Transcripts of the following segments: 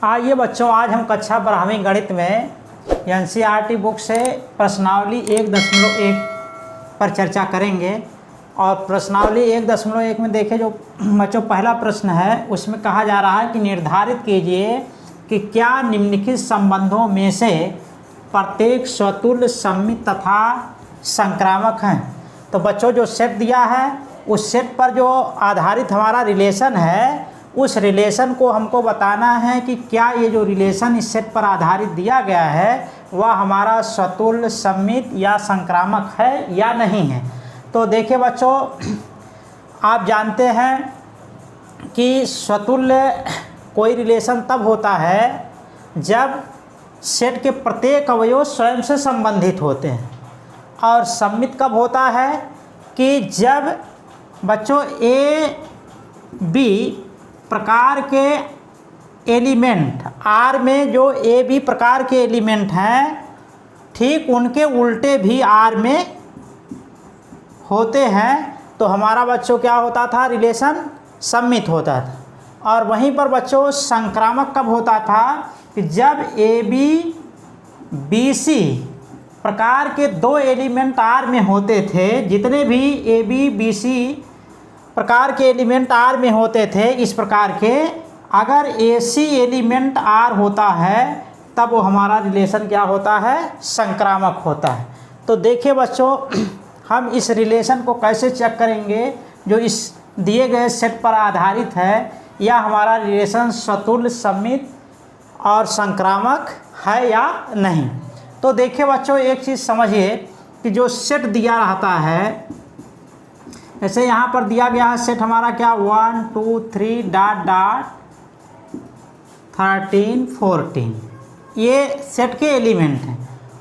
आइए बच्चों, आज हम कक्षा 12वीं गणित में एनसीईआरटी बुक से प्रश्नावली 1.1 पर चर्चा करेंगे। और प्रश्नावली 1.1 में देखें, जो बच्चों पहला प्रश्न है उसमें कहा जा रहा है कि निर्धारित कीजिए कि क्या निम्नलिखित संबंधों में से प्रत्येक स्वतुल्य सममित तथा संक्रामक हैं। तो बच्चों जो सेट दिया है उस सेट पर जो आधारित हमारा रिलेशन है, उस रिलेशन को हमको बताना है कि क्या ये जो रिलेशन इस सेट पर आधारित दिया गया है वह हमारा स्वतुल्य सममित या संक्रामक है या नहीं है। तो देखिए बच्चों, आप जानते हैं कि स्वतुल्य कोई रिलेशन तब होता है जब सेट के प्रत्येक अवयव स्वयं से संबंधित होते हैं, और सममित कब होता है कि जब बच्चों ए बी प्रकार के एलिमेंट आर में जो ए बी प्रकार के एलिमेंट हैं, ठीक उनके उल्टे भी आर में होते हैं, तो हमारा बच्चों क्या होता था, रिलेशन सममित होता था। और वहीं पर बच्चों संक्रामक कब होता था कि जब ए बी बी सी प्रकार के दो एलिमेंट आर में होते थे, जितने भी ए बी बी सी प्रकार के एलिमेंट आर में होते थे इस प्रकार के, अगर ए सी एलिमेंट आर होता है तब वो हमारा रिलेशन क्या होता है, संक्रामक होता है। तो देखिए बच्चों, हम इस रिलेशन को कैसे चेक करेंगे जो इस दिए गए सेट पर आधारित है, या हमारा रिलेशन स्वतुल्य सममित और संक्रामक है या नहीं। तो देखिए बच्चों, एक चीज़ समझिए कि जो सेट दिया रहता है, जैसे यहाँ पर दिया गया है सेट हमारा क्या 1 2 3 13 14, ये सेट के एलिमेंट हैं।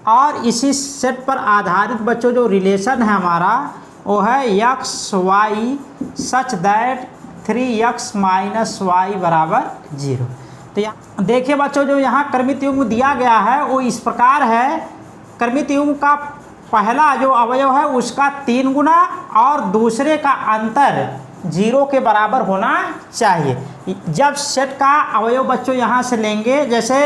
और इसी सेट पर आधारित बच्चों जो रिलेशन है हमारा वो है X Y such that 3x - y = 0। तो यहाँ देखिए बच्चों, जो यहाँ क्रमित युग्म दिया गया है वो इस प्रकार है। क्रमित युग्म का पहला जो अवयव है उसका 3 गुना और दूसरे का अंतर 0 के बराबर होना चाहिए। जब सेट का अवयव बच्चों यहाँ से लेंगे, जैसे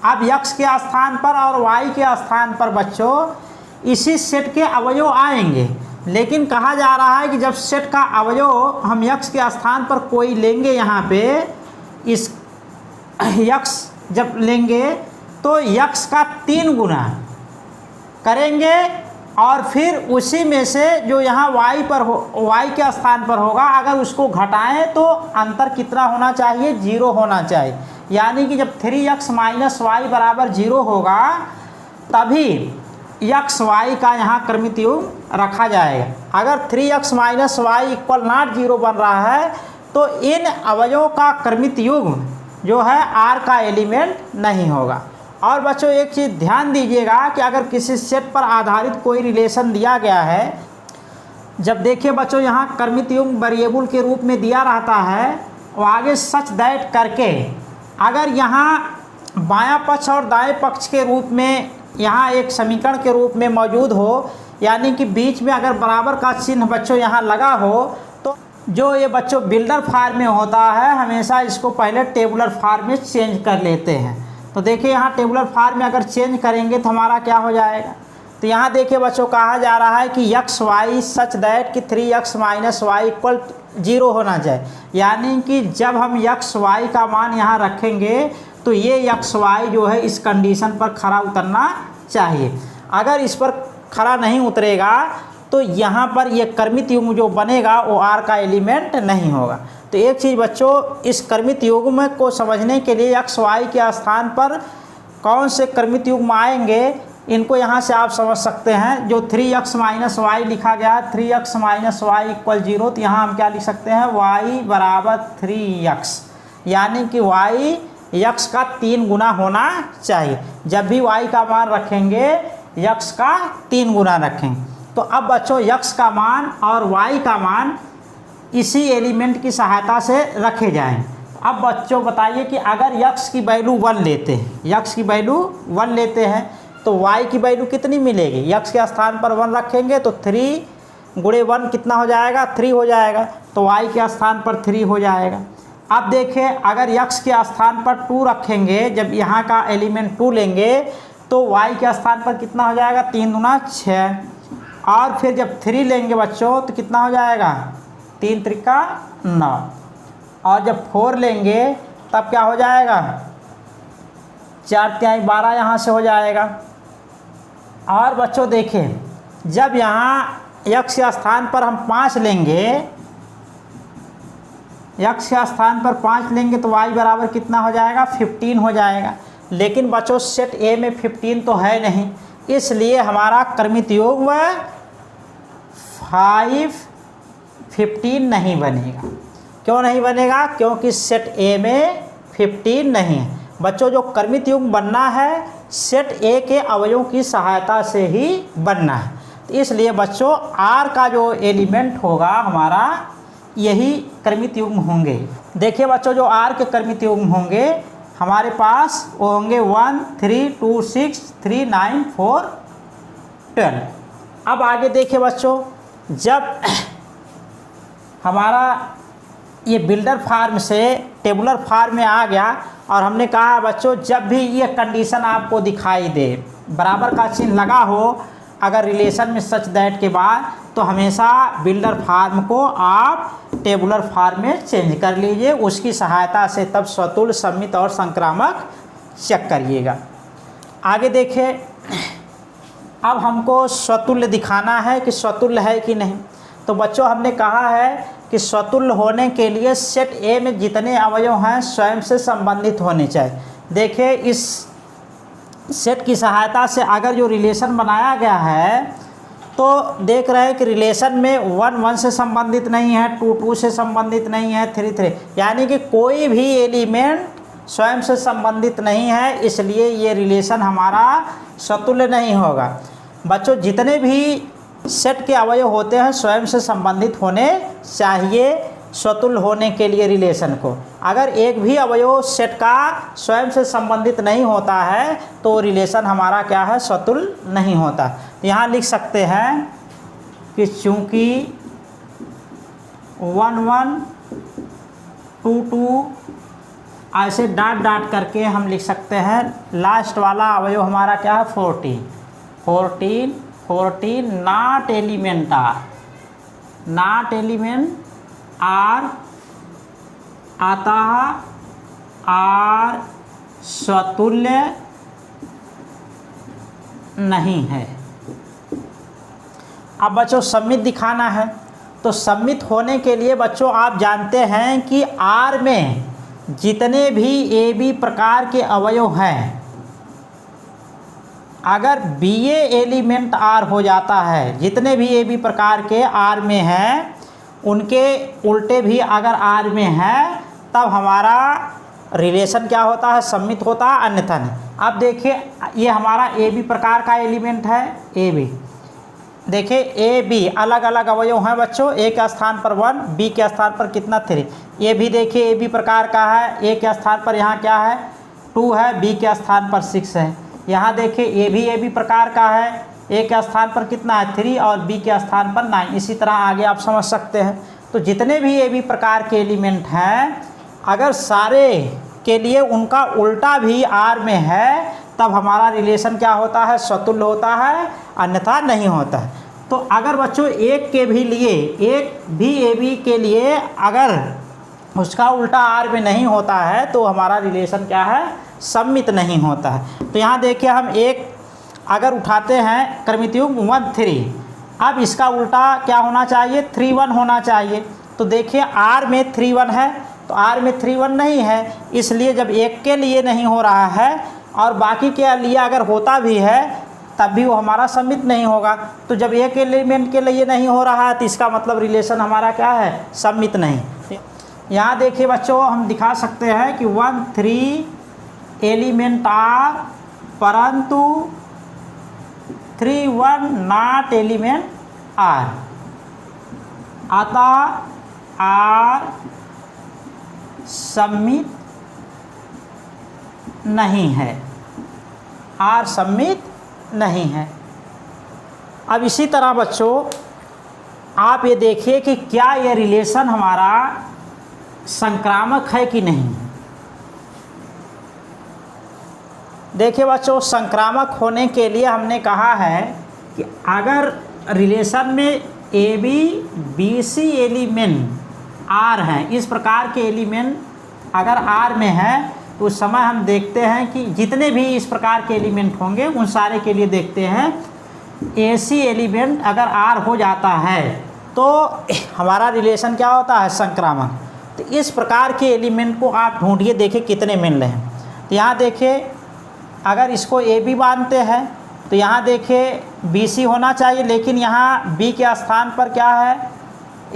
अब x के स्थान पर और y के स्थान पर बच्चों इसी सेट के अवयव आएंगे, लेकिन कहा जा रहा है कि जब सेट का अवयव हम x के स्थान पर कोई लेंगे, यहाँ पे इस x जब लेंगे तो x का 3 गुना करेंगे, और फिर उसी में से जो यहाँ y पर y के स्थान पर होगा, अगर उसको घटाएं तो अंतर कितना होना चाहिए, 0 होना चाहिए। यानी कि जब 3x - y = 0 होगा तभी x y का यहाँ क्रमित युग्म रखा जाएगा। अगर 3x - y = 0 बन रहा है तो इन अवयवों का क्रमित युग्म जो है r का एलिमेंट नहीं होगा। और बच्चों एक चीज़ ध्यान दीजिएगा कि अगर किसी सेट पर आधारित कोई रिलेशन दिया गया है, जब देखिए बच्चों यहाँ क्रमित युग्म वेरिएबल के रूप में दिया रहता है, वो आगे सच दैट करके अगर यहाँ बायां पक्ष और दाएं पक्ष के रूप में यहाँ एक समीकरण के रूप में मौजूद हो, यानी कि बीच में अगर बराबर का चिन्ह बच्चों यहाँ लगा हो, तो जो ये बच्चों बिल्डर फॉर्म में होता है हमेशा इसको पहले टेबुलर फॉर्म में चेंज कर लेते हैं। तो देखिए यहाँ टेबुलर फॉर्म में अगर चेंज करेंगे तो हमारा क्या हो जाएगा। तो यहाँ देखिए बच्चों कहा जा रहा है कि एक्स वाई सच दैट कि 3x - y = 0 होना चाहिए। यानी कि जब हम एक्स वाई का मान यहाँ रखेंगे तो ये एक्स वाई जो है इस कंडीशन पर खरा उतरना चाहिए। अगर इस पर खरा नहीं उतरेगा तो यहाँ पर ये क्रमित युग्म जो बनेगा वो r का एलिमेंट नहीं होगा। तो एक चीज़ बच्चों, इस क्रमित युग्म को समझने के लिए एक्स वाई के स्थान पर कौन से क्रमित युग्म आएंगे, इनको यहाँ से आप समझ सकते हैं। जो 3x - y लिखा गया है 3x - y = 0, तो यहाँ हम क्या लिख सकते हैं, y = 3x, यानी कि y x का 3 गुना होना चाहिए। जब भी y का मान रखेंगे x का 3 गुना रखेंगे। तो अब बच्चों x का मान और y का मान इसी एलिमेंट की सहायता से रखे जाएं। अब बच्चों बताइए कि अगर x की वैल्यू 1 लेते हैं, x की वैल्यू 1 लेते हैं तो y की वैल्यू कितनी मिलेगी। x के स्थान पर 1 रखेंगे तो 3 × 1 कितना हो जाएगा, 3 हो जाएगा। तो y के स्थान पर 3 हो जाएगा। अब देखिए अगर x के स्थान पर 2 रखेंगे, जब यहाँ का एलिमेंट 2 लेंगे तो y के स्थान पर कितना हो जाएगा, 3 दूना 6, और फिर जब 3 लेंगे बच्चों तो कितना हो जाएगा, 3 त्रिका 9, और जब 4 लेंगे तब क्या हो जाएगा, 4 तिहाई 12 यहाँ से हो जाएगा। और बच्चों देखें जब यहाँ x के स्थान पर हम 5 लेंगे, x के स्थान पर 5 लेंगे तो y बराबर कितना हो जाएगा, 15 हो जाएगा। लेकिन बच्चों सेट ए में 15 तो है नहीं, इसलिए हमारा क्रमित युग्म 15 नहीं बनेगा। क्यों नहीं बनेगा, क्योंकि सेट ए में 15 नहीं है। बच्चों जो क्रमित युग्म बनना है सेट ए के अवयवों की सहायता से ही बनना है, तो इसलिए बच्चों आर का जो एलिमेंट होगा हमारा यही क्रमित युग्म होंगे। देखिए बच्चों जो आर के क्रमित युग्म होंगे हमारे पास वो होंगे 1 3 2 6 3 9 4 12। अब आगे देखिए बच्चों जब हमारा ये बिल्डर फार्म से टेबुलर फार्म में आ गया और हमने कहा बच्चों जब भी ये कंडीशन आपको दिखाई दे, बराबर का चिन्ह लगा हो अगर रिलेशन में सच दैट के बाद, तो हमेशा बिल्डर फार्म को आप टेबुलर फार्म में चेंज कर लीजिए, उसकी सहायता से तब स्वतुल्य, सममित और संक्रामक चेक करिएगा। आगे देखिए अब हमको स्वतुल्य दिखाना है कि स्वतुल्य है कि नहीं। तो बच्चों हमने कहा है कि स्वतुल्य होने के लिए सेट ए में जितने अवयव हैं स्वयं से संबंधित होने चाहिए। देखिए इस सेट की सहायता से अगर जो रिलेशन बनाया गया है तो देख रहे हैं कि रिलेशन में 1 1 से संबंधित नहीं है, 2 2 से संबंधित नहीं है, 3 3, यानी कि कोई भी एलिमेंट स्वयं से संबंधित नहीं है, इसलिए ये रिलेशन हमारा स्वतुल्य नहीं होगा। बच्चों जितने भी सेट के अवयव होते हैं स्वयं से संबंधित होने चाहिए स्वतुल्य होने के लिए रिलेशन को। अगर एक भी अवयव सेट का स्वयं से संबंधित नहीं होता है तो रिलेशन हमारा क्या है, स्वतुल्य नहीं होता। यहाँ लिख सकते हैं कि चूँकि 1 1 2 2 ऐसे डाट डाट करके हम लिख सकते हैं, लास्ट वाला अवयव हमारा क्या है, 14 नॉट एलिमेंट आर अतः आर स्वतुल्य नहीं है। अब बच्चों सममित दिखाना है, तो सममित होने के लिए बच्चों आप जानते हैं कि आर में जितने भी ए बी प्रकार के अवयव हैं, अगर बी ए एलिमेंट आर हो जाता है, जितने भी ए बी प्रकार के आर में हैं उनके उल्टे भी अगर आर में है तब हमारा रिलेशन क्या होता है, सममित होता है, अन्यथा नहीं। अब देखिए ये हमारा ए बी प्रकार का एलिमेंट है, ए बी। देखिए ए बी अलग अलग अवयव हैं बच्चों, ए के स्थान पर 1, बी के स्थान पर कितना 3। ये भी देखिए ए बी प्रकार का है, ए के स्थान पर यहाँ क्या है 2 है, बी के स्थान पर 6 है। यहाँ देखिए ये भी ए बी प्रकार का है, ए के स्थान पर कितना है 3 और बी के स्थान पर 9। इसी तरह आगे आप समझ सकते हैं। तो जितने भी ए बी प्रकार के एलिमेंट हैं अगर सारे के लिए उनका उल्टा भी आर में है तब हमारा रिलेशन क्या होता है, स्वतुल्य होता है, अन्यथा नहीं होता है। तो अगर बच्चों एक के भी लिए, एक भी ए बी के लिए अगर उसका उल्टा आर में नहीं होता है तो हमारा रिलेशन क्या है, सममित नहीं होता है। तो यहाँ देखिए हम एक अगर उठाते हैं क्रमित युग्म 1 3, अब इसका उल्टा क्या होना चाहिए, 3 1 होना चाहिए। तो देखिए आर में 3 1 है तो आर में 3 1 नहीं है, इसलिए जब एक के लिए नहीं हो रहा है और बाकी के लिए अगर होता भी है तब भी वो हमारा सममित नहीं होगा। तो जब एक एलिमेंट के लिए नहीं हो रहा है तो इसका मतलब रिलेशन हमारा क्या है, सममित नहीं। यहाँ देखिए बच्चों हम दिखा सकते हैं कि 1 3 एलिमेंट आर परंतु 3 1 नॉट एलिमेंट आर, अतः आर सममित नहीं है, आर सममित नहीं है। अब इसी तरह बच्चों आप ये देखिए कि क्या ये रिलेशन हमारा संक्रामक है कि नहीं। देखिए बच्चों, संक्रामक होने के लिए हमने कहा है कि अगर रिलेशन में A B B C element R हैं, इस प्रकार के एलिमेंट अगर आर में है तो उस समय हम देखते हैं कि जितने भी इस प्रकार के एलिमेंट होंगे उन सारे के लिए देखते हैं ए सी एलिमेंट अगर आर हो जाता है तो हमारा रिलेशन क्या होता है, संक्रामक। तो इस प्रकार के एलिमेंट को आप ढूंढिए, देखिए कितने मिल रहे हैं। तो यहाँ देखिए अगर इसको ए बी मानते हैं तो यहाँ देखिए बी सी होना चाहिए, लेकिन यहाँ बी के स्थान पर क्या है,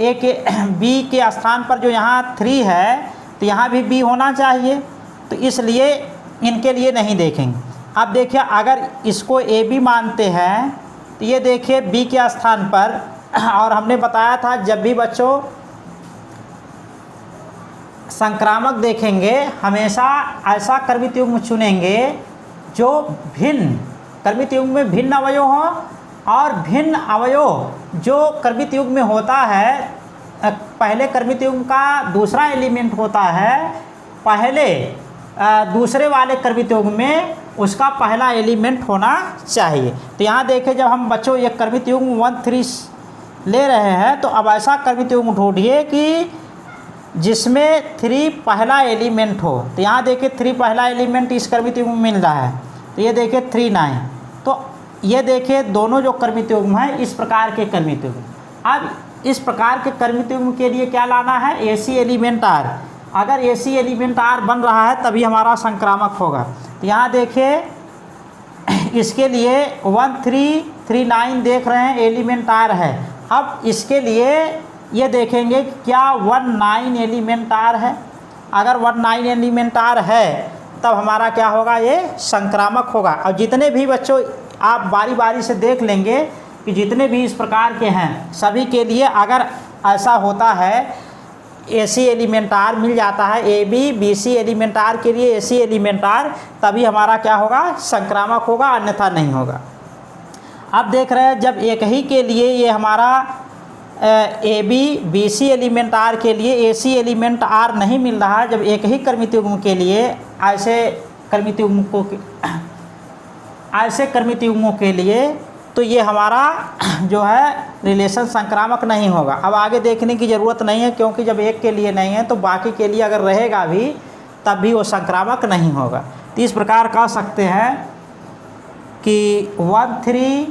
ए के बी के स्थान पर जो यहाँ 3 है तो यहाँ भी बी होना चाहिए, तो इसलिए इनके लिए नहीं देखेंगे। अब देखिए अगर इसको ए बी मानते हैं तो ये देखिए बी के स्थान पर, और हमने बताया था जब भी बच्चों संक्रामक देखेंगे हमेशा ऐसा कर्मित युग्म चुनेंगे जो भिन्न कर्मित युग्म में भिन्न अवयव हो, और भिन्न अवयव जो कर्मित युग्म में होता है, पहले कर्मित युग्म का दूसरा एलिमेंट होता है, पहले दूसरे वाले कर्मित युग्म में उसका पहला एलिमेंट होना चाहिए। तो यहाँ देखें जब हम बच्चों एक कर्मित युग्म 1 3 ले रहे हैं तो अब ऐसा कर्मित युग्म ढूंढिए कि जिसमें 3 पहला एलिमेंट हो। तो यहाँ देखिए 3 पहला एलिमेंट इस कर्मित युग्म में मिल रहा है, तो ये देखिए 3 9। तो ये देखिए दोनों जो कर्मित युग्म हैं इस प्रकार के कर्मित युग्म। अब इस प्रकार के कर्मित युग्म के लिए क्या लाना है, ए सी एलिमेंट आर। अगर ए सी एलिमेंट आर बन रहा है तभी हमारा संक्रामक होगा। तो यहाँ देखिए इसके लिए 1 3 3 9 देख रहे हैं एलिमेंट आर है। अब इसके लिए ये देखेंगे क्या 1 9 एलिमेंट आर है। अगर 1 9 एलिमेंट आर है तब हमारा क्या होगा, ये संक्रामक होगा। और जितने भी बच्चों आप बारी बारी से देख लेंगे कि जितने भी इस प्रकार के हैं सभी के लिए अगर ऐसा होता है ए सी एलिमेंट आर मिल जाता है, A B B C element R के लिए ए सी एलिमेंट आर, तभी हमारा क्या होगा, संक्रामक होगा, अन्यथा नहीं होगा। अब देख रहे हैं जब एक ही के लिए ये हमारा A B B C element R के लिए ए सी एलिमेंट आर नहीं मिल रहा है, जब एक ही कर्मित युग्म के लिए ऐसे कर्मित युग्मों के लिए तो ये हमारा जो है रिलेशन संक्रामक नहीं होगा। अब आगे देखने की ज़रूरत नहीं है क्योंकि जब एक के लिए नहीं है तो बाकी के लिए अगर रहेगा भी तब भी वो संक्रामक नहीं होगा। तो इस प्रकार कह सकते हैं कि 1 3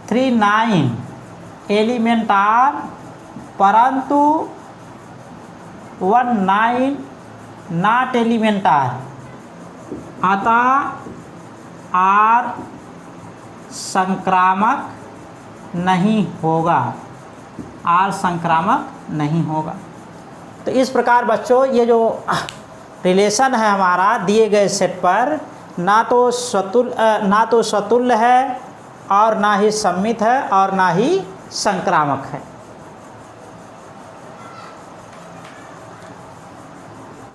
3 9 एलिमेंट आर, परंतु 1 9 नॉट एलिमेंट आर, अतः आर संक्रामक नहीं होगा, आर संक्रामक नहीं होगा। तो इस प्रकार बच्चों ये जो रिलेशन है हमारा दिए गए सेट पर ना तो स्वतुल्य है और ना ही सम्मित है और ना ही संक्रामक है।